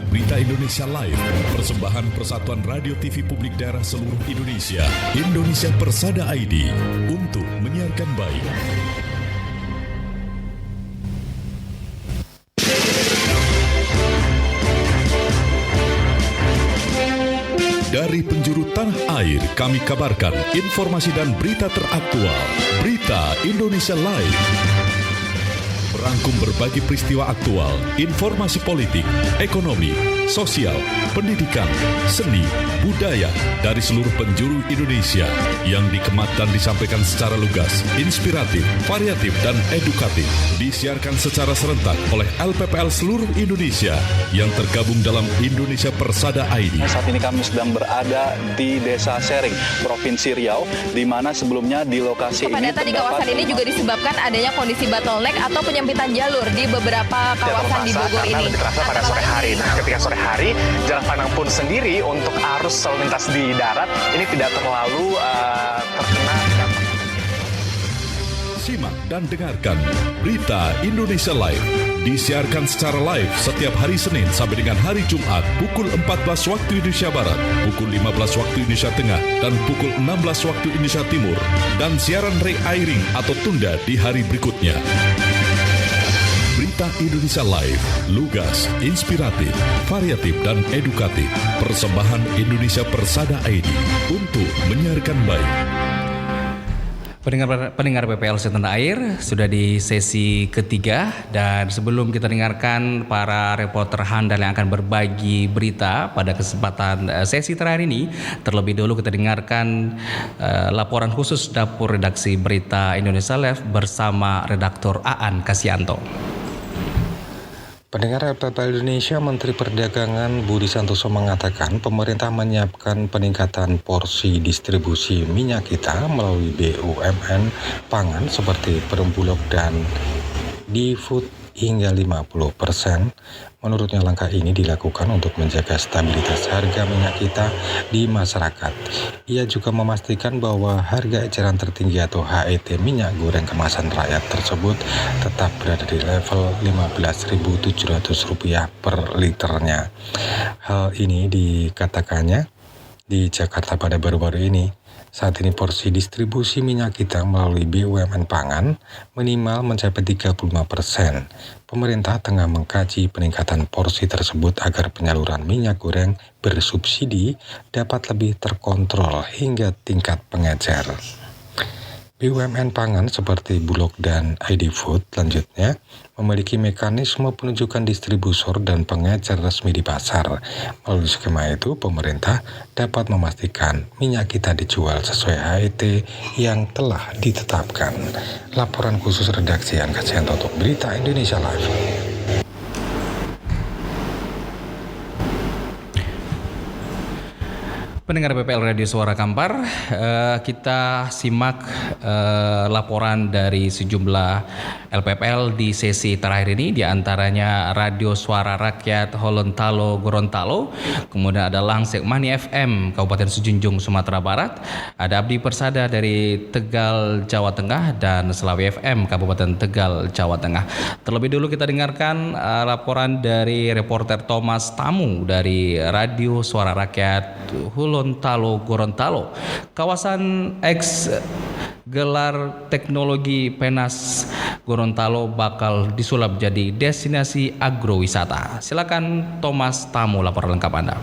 Berita Indonesia Live, persembahan Persatuan Radio TV Publik Daerah seluruh Indonesia, Indonesia Persada ID, untuk menyiarkan baik. Dari penjuru tanah air, kami kabarkan informasi dan berita teraktual. Berita Indonesia Live merangkum berbagai peristiwa aktual, informasi politik, ekonomi, sosial, pendidikan, seni, budaya dari seluruh penjuru Indonesia yang dikemat dan disampaikan secara lugas, inspiratif, variatif, dan edukatif. Disiarkan secara serentak oleh LPPL seluruh Indonesia yang tergabung dalam Indonesia Persada ID. Saat ini kami sedang berada di Desa Sering, Provinsi Riau, di mana sebelumnya di lokasi ini kepadatan di kawasan ini juga disebabkan adanya kondisi bottleneck atau penyempitan jalur di beberapa kawasan di Bogor ini. Lebih terasa pada sore hari. Nah, ketika sore hari, Jalan Pandang pun sendiri untuk arus lalu lintas di darat ini tidak terlalu terkena dampak. Simak dan dengarkan Berita Indonesia Live. Disiarkan secara live setiap hari Senin sampai dengan hari Jumat pukul 14 waktu Indonesia Barat, pukul 15 waktu Indonesia Tengah, dan pukul 16 waktu Indonesia Timur. Dan siaran re-airing atau tunda di hari berikutnya. Berita Indonesia Live, lugas, inspiratif, variatif, dan edukatif. Persembahan Indonesia Persada ID untuk menyiarkan baik. Pendengar PPL Setanah Air, sudah di sesi ketiga, dan sebelum kita dengarkan para reporter handal yang akan berbagi berita pada kesempatan sesi terakhir ini, terlebih dahulu kita dengarkan laporan khusus Dapur Redaksi Berita Indonesia Live bersama redaktur Aan Kasyanto. Pendengar LPPL Indonesia, Menteri Perdagangan Budi Santoso mengatakan pemerintah menyiapkan peningkatan porsi distribusi minyak kita melalui BUMN pangan seperti Perumbulok dan D-Food hingga 50%. Menurutnya langkah ini dilakukan untuk menjaga stabilitas harga minyak kita di masyarakat. Ia juga memastikan bahwa harga eceran tertinggi atau HET minyak goreng kemasan rakyat tersebut tetap berada di level Rp15.700 per liternya. Hal ini dikatakannya di Jakarta pada baru-baru ini. Saat ini porsi distribusi minyak kita melalui BUMN pangan minimal mencapai 35%. Pemerintah tengah mengkaji peningkatan porsi tersebut agar penyaluran minyak goreng bersubsidi dapat lebih terkontrol hingga tingkat pengecer. BUMN pangan seperti Bulog dan ID Food lanjutnya memiliki mekanisme penunjukan distributor dan pengecer resmi di pasar. Melalui skema itu, pemerintah dapat memastikan minyak kita dijual sesuai HET yang telah ditetapkan. Laporan khusus redaksi Aan Kasyanto untuk Berita Indonesia Live. Pendengar PPL Radio Suara Kampar, kita simak laporan dari sejumlah LPPL di sesi terakhir ini, di antaranya Radio Suara Rakyat Holontalo Gorontalo, kemudian ada Langsek Mani FM Kabupaten Sejunjung Sumatera Barat, ada Abdi Persada dari Tegal Jawa Tengah, dan Selawi FM Kabupaten Tegal Jawa Tengah. Terlebih dulu kita dengarkan laporan dari reporter Thomas Tamu dari Radio Suara Rakyat Holontalo Gorontalo. Kawasan X gelar teknologi Penas Gorontalo bakal disulap jadi destinasi agrowisata. Silakan Thomas Tamu, laporan lengkap Anda.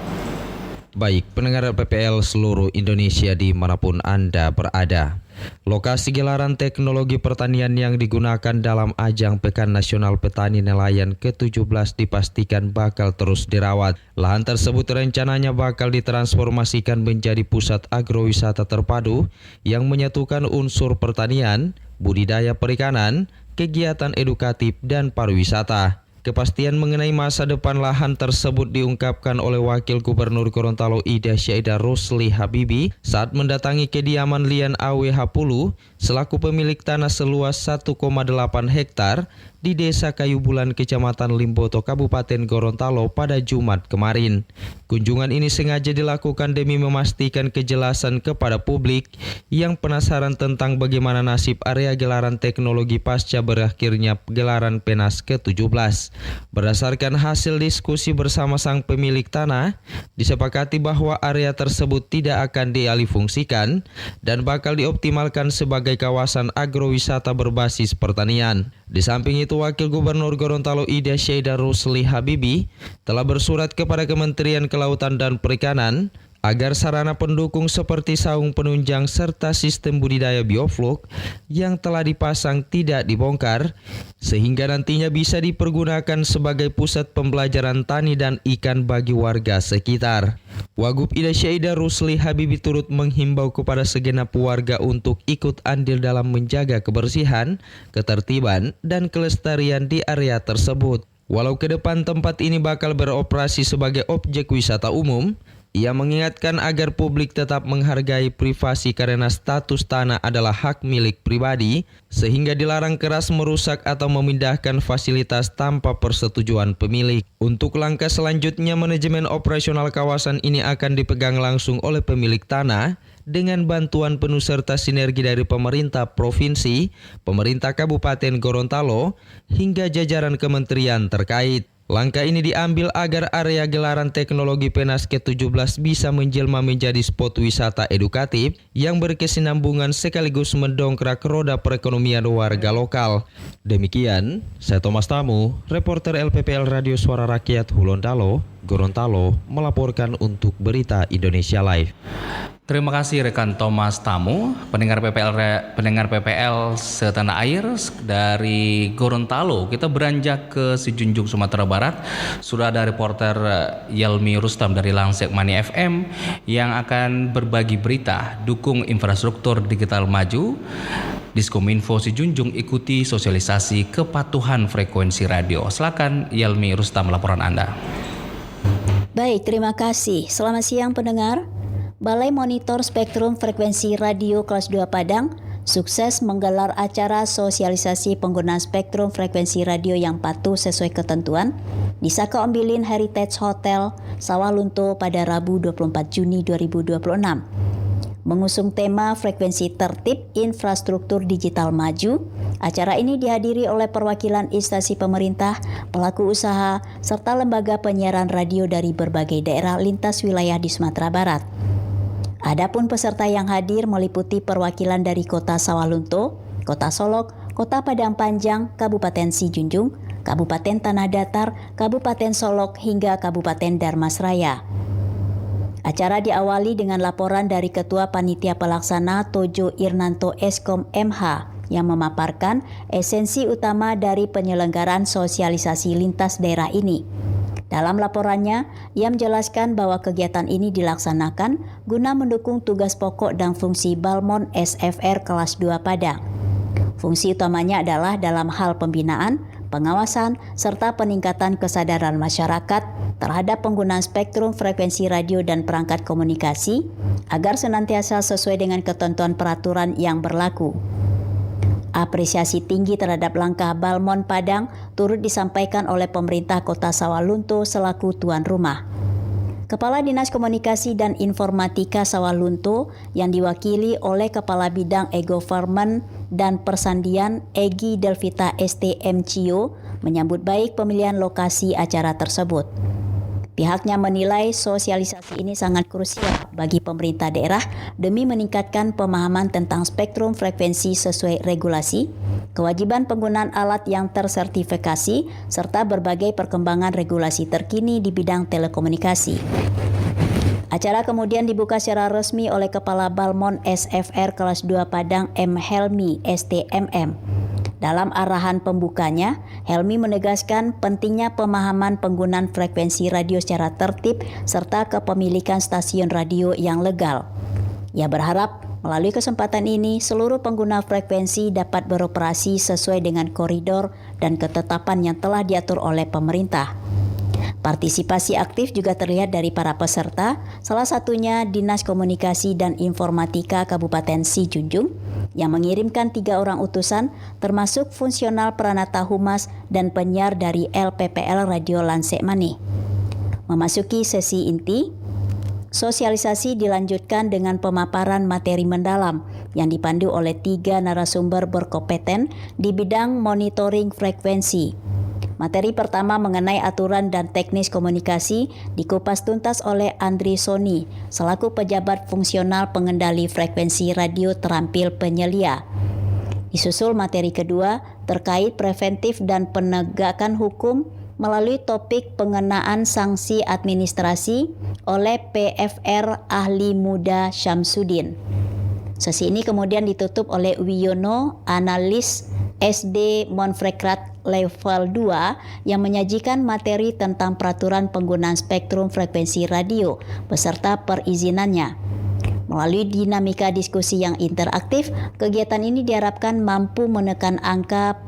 Baik, pendengar PPL seluruh Indonesia dimanapun Anda berada. Lokasi gelaran teknologi pertanian yang digunakan dalam ajang Pekan Nasional Petani Nelayan ke-17 dipastikan bakal terus dirawat. Lahan tersebut rencananya bakal ditransformasikan menjadi pusat agrowisata terpadu yang menyatukan unsur pertanian, budidaya perikanan, kegiatan edukatif, dan pariwisata. Kepastian mengenai masa depan lahan tersebut diungkapkan oleh Wakil Gubernur Gorontalo Ida Syaida Rusli Habibi saat mendatangi kediaman Lian AWH Pulu selaku pemilik tanah seluas 1,8 hektar di Desa Kayu Bulan, Kecamatan Limboto, Kabupaten Gorontalo pada Jumat kemarin. Kunjungan ini sengaja dilakukan demi memastikan kejelasan kepada publik yang penasaran tentang bagaimana nasib area gelaran teknologi pasca berakhirnya gelaran Penas ke-17. Berdasarkan hasil diskusi bersama sang pemilik tanah, disepakati bahwa area tersebut tidak akan dialihfungsikan dan bakal dioptimalkan sebagai kawasan agrowisata berbasis pertanian. Di samping itu, Wakil Gubernur Gorontalo Ida Syaida Rusli Habibi telah bersurat kepada Kementerian Kelautan dan Perikanan agar sarana pendukung seperti saung penunjang serta sistem budidaya bioflok yang telah dipasang tidak dibongkar, sehingga nantinya bisa dipergunakan sebagai pusat pembelajaran tani dan ikan bagi warga sekitar. Wagub Ida Syaida Rusli Habibi turut menghimbau kepada segenap warga untuk ikut andil dalam menjaga kebersihan, ketertiban, dan kelestarian di area tersebut. Walau ke depan tempat ini bakal beroperasi sebagai objek wisata umum, ia mengingatkan agar publik tetap menghargai privasi karena status tanah adalah hak milik pribadi, sehingga dilarang keras merusak atau memindahkan fasilitas tanpa persetujuan pemilik. Untuk langkah selanjutnya, manajemen operasional kawasan ini akan dipegang langsung oleh pemilik tanah dengan bantuan penuh serta sinergi dari pemerintah provinsi, pemerintah Kabupaten Gorontalo, hingga jajaran kementerian terkait. Langkah ini diambil agar area gelaran teknologi Penas ke-17 bisa menjelma menjadi spot wisata edukatif yang berkesinambungan sekaligus mendongkrak roda perekonomian warga lokal. Demikian, saya Thomas Tamu, reporter LPPL Radio Suara Rakyat Holontalo, Gorontalo, melaporkan untuk Berita Indonesia Live. Terima kasih rekan Thomas Tamu. Pendengar PPL setanah air dari Gorontalo, kita beranjak ke Sejunjung Sumatera Barat. Sudah ada reporter Yelmi Rustam dari Langsek Mani FM yang akan berbagi berita dukung infrastruktur digital maju. Diskominfo Sejunjung ikuti sosialisasi kepatuhan frekuensi radio. Silakan Yelmi Rustam, laporan Anda. Baik, terima kasih. Selamat siang pendengar. Balai Monitor Spektrum Frekuensi Radio Kelas 2 Padang sukses menggelar acara sosialisasi penggunaan spektrum frekuensi radio yang patuh sesuai ketentuan di Saka Ombilin Heritage Hotel, Sawah Lunto pada Rabu 24 Juni 2026. Mengusung tema frekuensi tertib infrastruktur digital maju, acara ini dihadiri oleh perwakilan instansi pemerintah, pelaku usaha, serta lembaga penyiaran radio dari berbagai daerah lintas wilayah di Sumatera Barat. Adapun peserta yang hadir meliputi perwakilan dari Kota Sawalunto, Kota Solok, Kota Padang Panjang, Kabupaten Sijunjung, Kabupaten Tanah Datar, Kabupaten Solok, hingga Kabupaten Darmasraya. Acara diawali dengan laporan dari Ketua Panitia Pelaksana Tojo Irnanto Eskom MH yang memaparkan esensi utama dari penyelenggaraan sosialisasi lintas daerah ini. Dalam laporannya, ia menjelaskan bahwa kegiatan ini dilaksanakan guna mendukung tugas pokok dan fungsi Balmon SFR kelas 2 Padang. Fungsi utamanya adalah dalam hal pembinaan, pengawasan, serta peningkatan kesadaran masyarakat terhadap penggunaan spektrum frekuensi radio dan perangkat komunikasi agar senantiasa sesuai dengan ketentuan peraturan yang berlaku. Apresiasi tinggi terhadap langkah Balmon Padang turut disampaikan oleh pemerintah Kota Sawalunto selaku tuan rumah. Kepala Dinas Komunikasi dan Informatika Sawalunto yang diwakili oleh Kepala Bidang E-Government dan Persandian Egi Delvita STMCO menyambut baik pemilihan lokasi acara tersebut. Pihaknya menilai sosialisasi ini sangat krusial bagi pemerintah daerah demi meningkatkan pemahaman tentang spektrum frekuensi sesuai regulasi, kewajiban penggunaan alat yang tersertifikasi, serta berbagai perkembangan regulasi terkini di bidang telekomunikasi. Acara kemudian dibuka secara resmi oleh Kepala Balmon SFR Kelas 2 Padang M. Helmi STMM. Dalam arahan pembukanya, Helmi menegaskan pentingnya pemahaman penggunaan frekuensi radio secara tertib serta kepemilikan stasiun radio yang legal. Ia berharap melalui kesempatan ini seluruh pengguna frekuensi dapat beroperasi sesuai dengan koridor dan ketetapan yang telah diatur oleh pemerintah. Partisipasi aktif juga terlihat dari para peserta, salah satunya Dinas Komunikasi dan Informatika Kabupaten Sijunjung yang mengirimkan 3 orang utusan termasuk fungsional Pranata Humas dan penyiar dari LPPL Radio Lansek Mani. Memasuki sesi inti, sosialisasi dilanjutkan dengan pemaparan materi mendalam yang dipandu oleh 3 narasumber berkompeten di bidang monitoring frekuensi. Materi pertama mengenai aturan dan teknis komunikasi dikupas tuntas oleh Andri Soni selaku pejabat fungsional pengendali frekuensi radio terampil penyelia. Disusul materi kedua terkait preventif dan penegakan hukum melalui topik pengenaan sanksi administrasi oleh PFR Ahli Muda Syamsuddin. Sesi ini kemudian ditutup oleh Wiono, analis SD Monfrekrat level 2 yang menyajikan materi tentang peraturan penggunaan spektrum frekuensi radio beserta perizinannya. Melalui dinamika diskusi yang interaktif, kegiatan ini diharapkan mampu menekan angka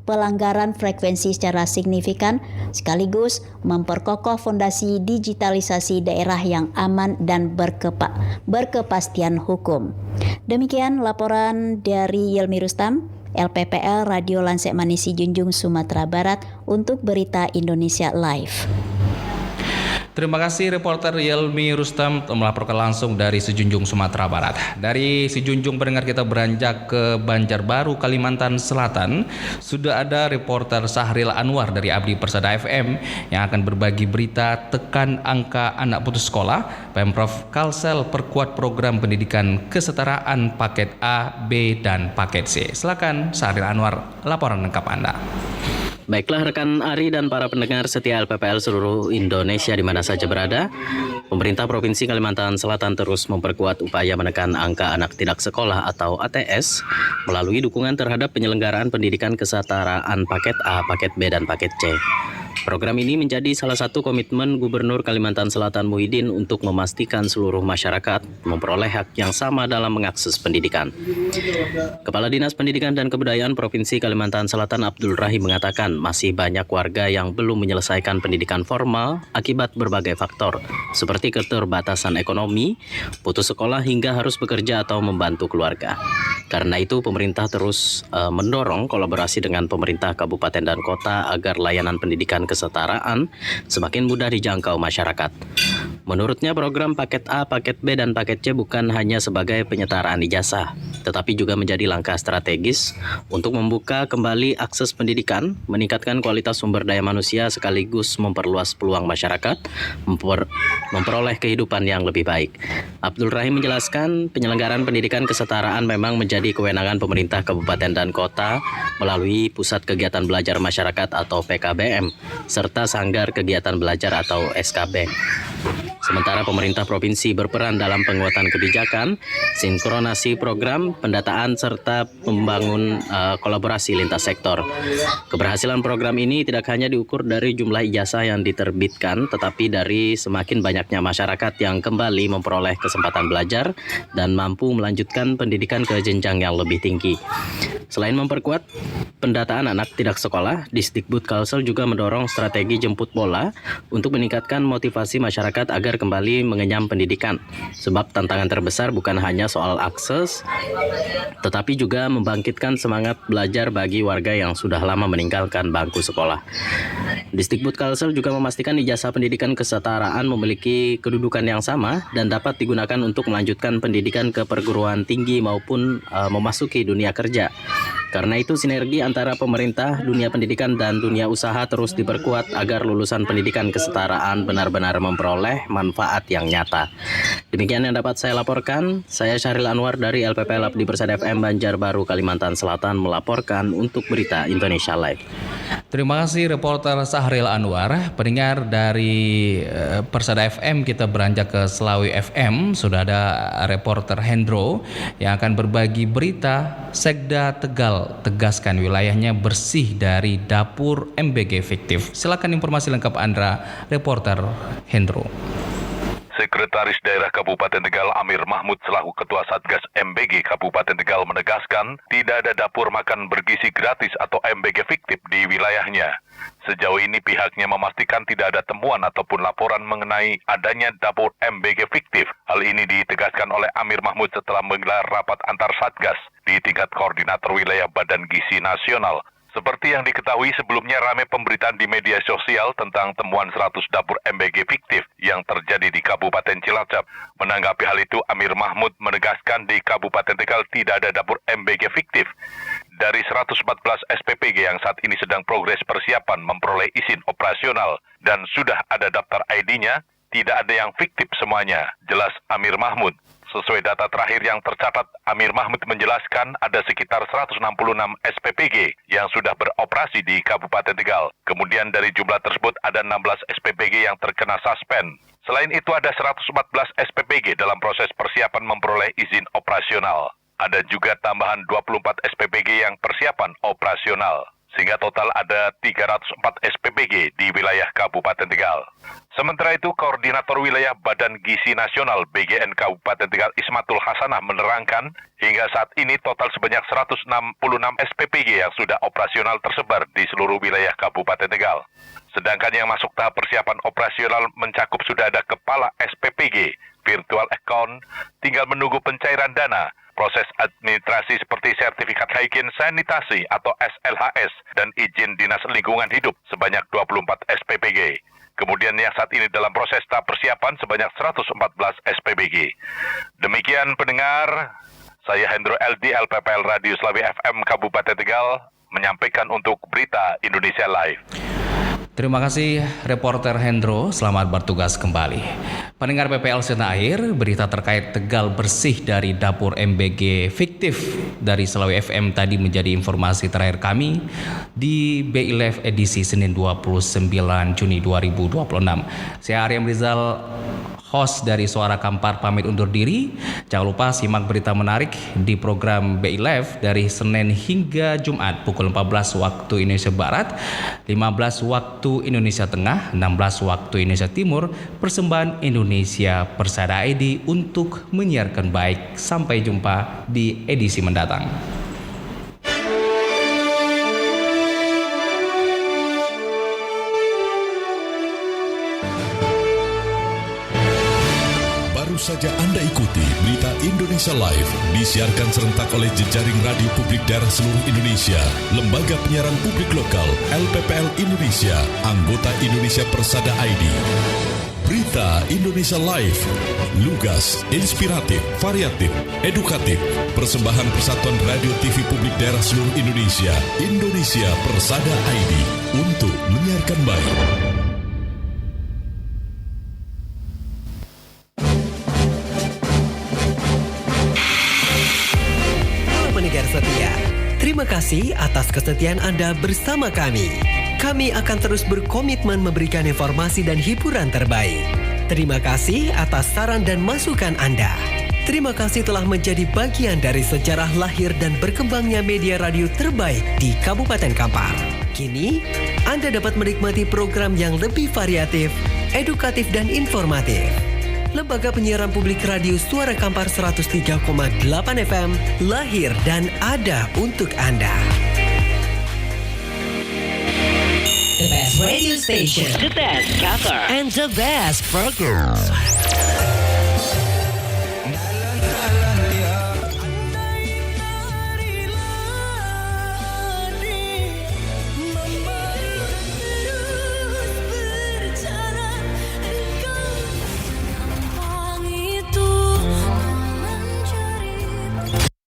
pelanggaran frekuensi secara signifikan sekaligus memperkokoh fondasi digitalisasi daerah yang aman dan berkepastian hukum. Demikian laporan dari Yelmi Rustam, LPPL Radio Lansek Mani Sijunjung, Sumatera Barat untuk Berita Indonesia Live. Terima kasih reporter Yelmi Rustam melaporkan langsung dari Sijunjung, Sumatera Barat. Dari Sijunjung pendengar kita beranjak ke Banjarbaru, Kalimantan Selatan. Sudah ada reporter Sahril Anwar dari Abdi Persada FM yang akan berbagi berita tekan angka anak putus sekolah. Pemprov Kalsel perkuat program pendidikan kesetaraan paket A, B, dan paket C. Silakan Sahril Anwar, laporan lengkap Anda. Baiklah rekan Ari dan para pendengar setia LPPL seluruh Indonesia di mana saja berada, pemerintah Provinsi Kalimantan Selatan terus memperkuat upaya menekan angka anak tidak sekolah atau ATS melalui dukungan terhadap penyelenggaraan pendidikan kesetaraan paket A, paket B, dan paket C. Program ini menjadi salah satu komitmen Gubernur Kalimantan Selatan Muhyiddin untuk memastikan seluruh masyarakat memperoleh hak yang sama dalam mengakses pendidikan. Kepala Dinas Pendidikan dan Kebudayaan Provinsi Kalimantan Selatan Abdul Rahim mengatakan masih banyak warga yang belum menyelesaikan pendidikan formal akibat berbagai faktor seperti keterbatasan ekonomi, putus sekolah hingga harus bekerja atau membantu keluarga. Karena itu pemerintah terus mendorong kolaborasi dengan pemerintah kabupaten dan kota agar layanan pendidikan kesetaraan semakin mudah dijangkau masyarakat. Menurutnya program paket A, paket B, dan paket C bukan hanya sebagai penyetaraan ijazah, tetapi juga menjadi langkah strategis untuk membuka kembali akses pendidikan, meningkatkan kualitas sumber daya manusia sekaligus memperluas peluang masyarakat memperoleh kehidupan yang lebih baik. Abdul Rahim menjelaskan penyelenggaraan pendidikan kesetaraan memang menjadi kewenangan pemerintah kabupaten dan kota melalui Pusat Kegiatan Belajar Masyarakat atau PKBM serta Sanggar Kegiatan Belajar atau SKB. Sementara pemerintah provinsi berperan dalam penguatan kebijakan, sinkronasi program, pendataan, serta membangun kolaborasi lintas sektor. Keberhasilan program ini tidak hanya diukur dari jumlah ijazah yang diterbitkan, tetapi dari semakin banyaknya masyarakat yang kembali memperoleh kesempatan belajar dan mampu melanjutkan pendidikan ke jenjang yang lebih tinggi. Selain memperkuat pendataan anak tidak sekolah, Disdikbud-Kalsel juga mendorong strategi jemput bola untuk meningkatkan motivasi masyarakat agar kembali mengenyam pendidikan. Sebab tantangan terbesar bukan hanya soal akses, tetapi juga membangkitkan semangat belajar bagi warga yang sudah lama meninggalkan bangku sekolah. Disdikbud-Kalsel juga memastikan ijazah pendidikan kesetaraan memiliki kedudukan yang sama dan dapat digunakan untuk melanjutkan pendidikan ke perguruan tinggi maupun memasuki dunia kerja. Karena itu sinergi antara pemerintah, dunia pendidikan, dan dunia usaha terus diperkuat agar lulusan pendidikan kesetaraan benar-benar memperoleh manfaat yang nyata. Demikian yang dapat saya laporkan. Saya Syahril Anwar dari LPPL Abdi Persada FM Banjarbaru, Kalimantan Selatan melaporkan untuk Berita Indonesia Live. Terima kasih reporter Syahril Anwar. Pendengar dari Persada FM, kita beranjak ke Selawi FM. Sudah ada reporter Hendro yang akan berbagi berita. Sekda Tegal tegaskan wilayahnya bersih dari dapur MBG fiktif. Silakan informasi lengkap Anda, reporter Hendro. Sekretaris Daerah Kabupaten Tegal Amir Mahmud selaku Ketua Satgas MBG Kabupaten Tegal menegaskan tidak ada dapur makan bergizi gratis atau MBG fiktif di wilayahnya. Sejauh ini pihaknya memastikan tidak ada temuan ataupun laporan mengenai adanya dapur MBG fiktif. Hal ini ditegaskan oleh Amir Mahmud setelah menggelar rapat antar Satgas di tingkat koordinator wilayah Badan Gizi Nasional. Seperti yang diketahui sebelumnya ramai pemberitaan di media sosial tentang temuan 100 dapur MBG fiktif yang terjadi di Kabupaten Cilacap. Menanggapi hal itu, Amir Mahmud menegaskan di Kabupaten Tegal tidak ada dapur MBG fiktif. Dari 114 SPPG yang saat ini sedang progres persiapan memperoleh izin operasional dan sudah ada daftar ID-nya, tidak ada yang fiktif semuanya, jelas Amir Mahmud. Sesuai data terakhir yang tercatat, Amir Mahmud menjelaskan ada sekitar 166 SPPG yang sudah beroperasi di Kabupaten Tegal. Kemudian dari jumlah tersebut ada 16 SPPG yang terkena suspend. Selain itu ada 114 SPPG dalam proses persiapan memperoleh izin operasional. Ada juga tambahan 24 SPPG yang persiapan operasional. Sehingga total ada 304 SPPG di wilayah Kabupaten Tegal. Sementara itu, Koordinator Wilayah Badan Gizi Nasional BGN Kabupaten Tegal Ismatul Hasanah menerangkan, hingga saat ini total sebanyak 166 SPPG yang sudah operasional tersebar di seluruh wilayah Kabupaten Tegal. Sedangkan yang masuk tahap persiapan operasional mencakup sudah ada kepala SPPG, virtual account, tinggal menunggu pencairan dana, proses administrasi seperti sertifikat higien sanitasi atau SLHS dan izin dinas lingkungan hidup sebanyak 24 SPPG. Kemudian yang saat ini dalam proses tahap persiapan sebanyak 114 SPPG. Demikian pendengar, saya Hendro LD LPPL Radio Selawi FM Kabupaten Tegal menyampaikan untuk Berita Indonesia Live. Terima kasih reporter Hendro, selamat bertugas kembali. Pendengar PPL Setanah Air, berita terkait Tegal bersih dari dapur MBG fiktif dari Selawi FM tadi menjadi informasi terakhir kami di BI Live edisi Senin 29 Juni 2026. Saya Aryam Rizal, host dari Suara Kampar, pamit undur diri. Jangan lupa simak berita menarik di program BI Live dari Senin hingga Jumat pukul 14 waktu Indonesia Barat, 15 waktu Indonesia Tengah, 16 waktu Indonesia Timur. Persembahan Indonesia Persada ID untuk menyiarkan baik. Sampai jumpa di edisi mendatang. Baru saja Anda ikuti Berita Indonesia Live, disiarkan serentak oleh jejaring radio publik daerah seluruh Indonesia, Lembaga Penyiaran Publik Lokal, LPPL Indonesia, anggota Indonesia Persada ID. Berita Indonesia Live, lugas, inspiratif, variatif, edukatif, persembahan Persatuan Radio TV Publik Daerah seluruh Indonesia, Indonesia Persada ID, untuk menyiarkan baik. Pendengar setia, terima kasih atas kesetiaan Anda bersama kami. Kami akan terus berkomitmen memberikan informasi dan hiburan terbaik. Terima kasih atas saran dan masukan Anda. Terima kasih telah menjadi bagian dari sejarah lahir dan berkembangnya media radio terbaik di Kabupaten Kampar. Kini, Anda dapat menikmati program yang lebih variatif, edukatif dan informatif. Lembaga Penyiaran Publik Radio Suara Kampar 103,8 FM lahir dan ada untuk Anda. The best radio station, the best cover, and the best program.